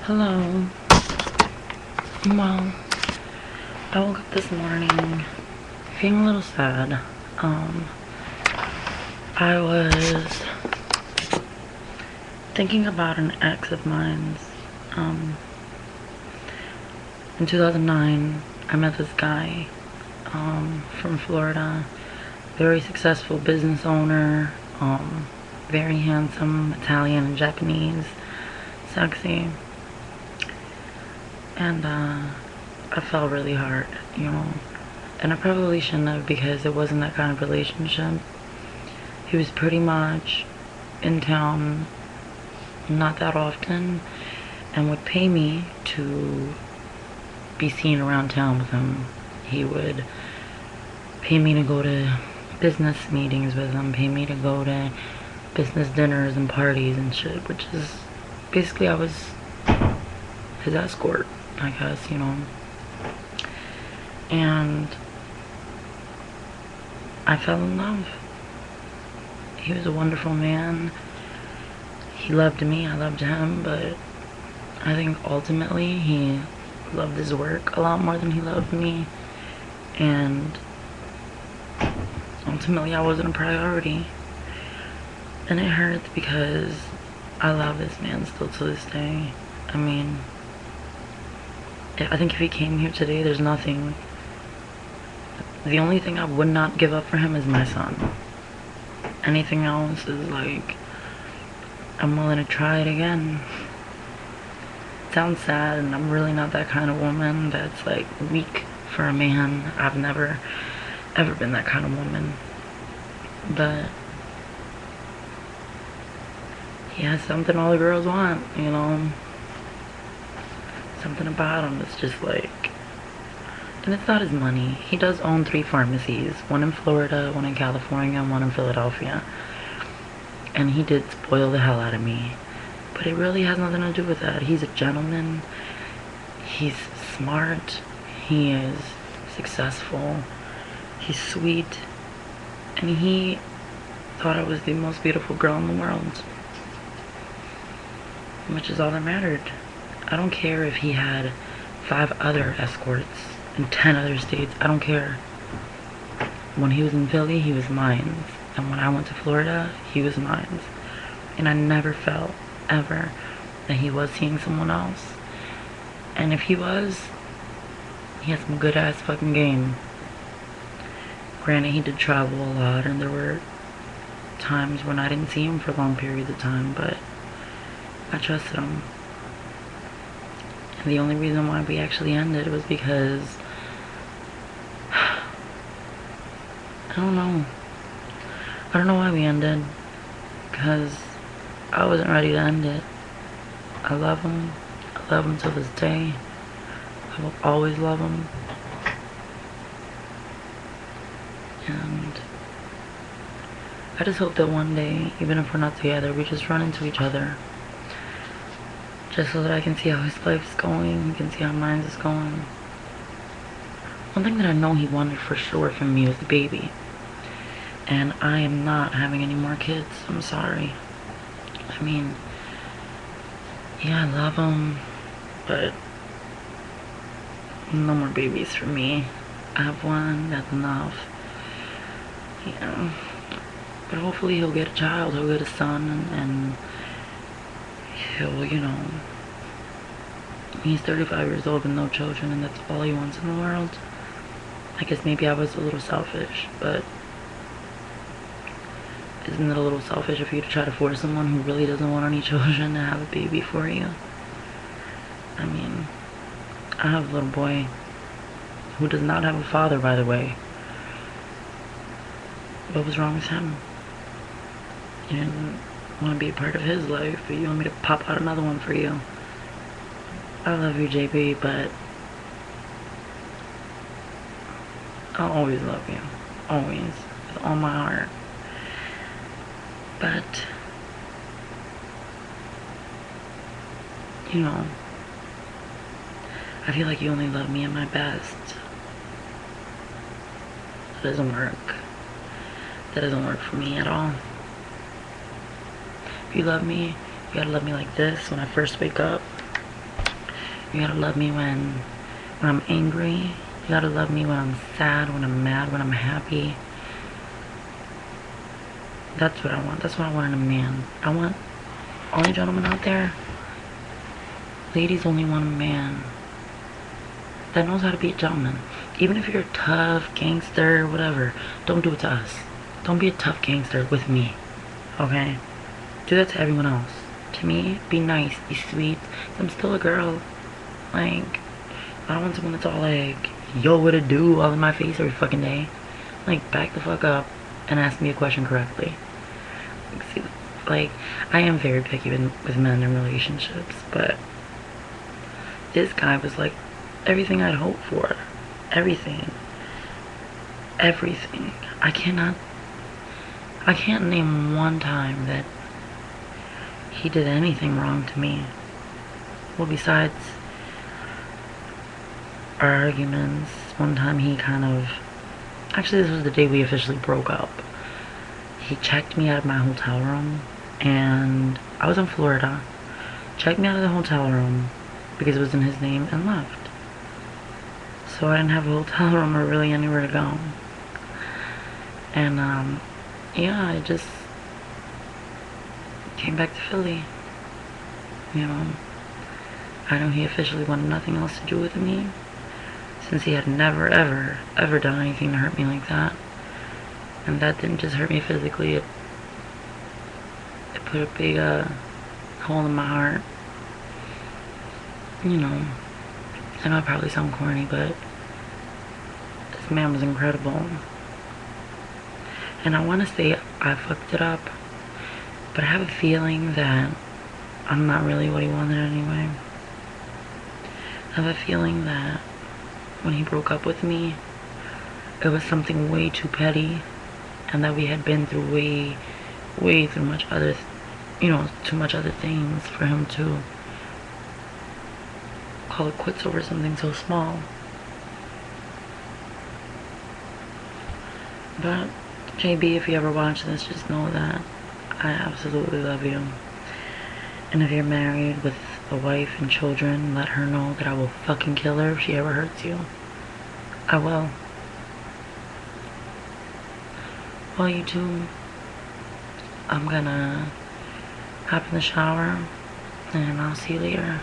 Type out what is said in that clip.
Hello. Well, I woke up this morning feeling a little sad. I was thinking about an ex of mine's. In 2009, I met this guy from Florida, very successful business owner, very handsome, Italian and Japanese, sexy. And I fell really hard, and I probably shouldn't have, because it wasn't that kind of relationship. He was pretty much in town not that often and would pay me to be seen around town with him. He would pay me to go to business meetings with him, pay me to go to business dinners and parties and shit, which is basically I was his escort, I guess, and I fell in love. He was a wonderful man. He loved me, I loved him, but I think ultimately he loved his work a lot more than he loved me, and ultimately I wasn't a priority. And it hurts because I love this man still to this day. I mean, I think if he came here today, there's nothing. The only thing I would not give up for him is my son. Anything else is like, I'm willing to try it again. It sounds sad, and I'm really not that kind of woman that's like weak for a man. I've never ever been that kind of woman. But he has something all the girls want, something about him that's just like, and it's not his money. He does own 3 pharmacies, one in Florida, one in California, and one in Philadelphia. And he did spoil the hell out of me. But it really has nothing to do with that. He's a gentleman. He's smart. He is successful. He's sweet. And he thought I was the most beautiful girl in the world, which is all that mattered. I don't care if he had 5 other escorts in 10 other states. I don't care. When he was in Philly, he was mine. And when I went to Florida, he was mine. And I never felt, ever, that he was seeing someone else. And if he was, he had some good ass fucking game. Granted, he did travel a lot, and there were times when I didn't see him for long periods of time, but I trusted him. And the only reason why we actually ended was because I don't know why we ended, because I wasn't ready to end it. I love him. I love him to this day. I will always love him. And I just hope that one day, even if we're not together, we just run into each other. Just so that I can see how his life's going, he can see how mine is going. One thing that I know he wanted for sure from me was a baby. And I am not having any more kids. I'm sorry. I mean, yeah, I love him, but no more babies for me. I have one, that's enough. Yeah. But hopefully he'll get a child, he'll get a son, and he'll, he's 35 years old with no children, and that's all he wants in the world. I guess maybe I was a little selfish, but isn't it a little selfish of you to try to force someone who really doesn't want any children to have a baby for you? I mean, I have a little boy who does not have a father, by the way. What was wrong with him? You didn't want to be a part of his life, but you want me to pop out another one for you. I love you, JB, but I'll always love you. Always. With all my heart. But, I feel like you only love me at my best. That doesn't work. That doesn't work for me at all. If you love me, you gotta love me like this when I first wake up. You gotta love me when I'm angry. You gotta love me when I'm sad, when I'm mad, when I'm happy. That's what I want. That's what I want in a man. I want all you gentlemen out there. Ladies only want a man that knows how to be a gentleman. Even if you're a tough gangster, whatever, don't do it to us. Don't be a tough gangster with me, okay? Do that to everyone else. To me, be nice, be sweet. I'm still a girl. Like, I don't want someone that's all like, yo, what it do, all in my face every fucking day. Like, back the fuck up and ask me a question correctly. See, like, I am very picky with men in relationships, but this guy was like everything I'd hoped for. Everything. Everything. I can't name one time that he did anything wrong to me. Well, besides our arguments, one time he kind of, actually this was the day we officially broke up. He checked me out of my hotel room, and I was in Florida. Checked me out of the hotel room because it was in his name and left. So I didn't have a hotel room or really anywhere to go. And yeah, I just came back to Philly. You know, I know he officially wanted nothing else to do with me, since he had never ever done anything to hurt me like that. And that didn't just hurt me physically, it put a big hole in my heart. You know, I know I probably sound corny, but this man was incredible. And I want to say I fucked it up, but I have a feeling that I'm not really what he wanted anyway. I have a feeling that when he broke up with me, it was something way too petty, and that we had been through way too much other, too much other things for him to call it quits over something so small. But JB, if you ever watch this, just know that I absolutely love you. And if you're married with a wife and children, let her know that I will fucking kill her if she ever hurts you. I will. Well, you two, I'm gonna hop in the shower and I'll see you later.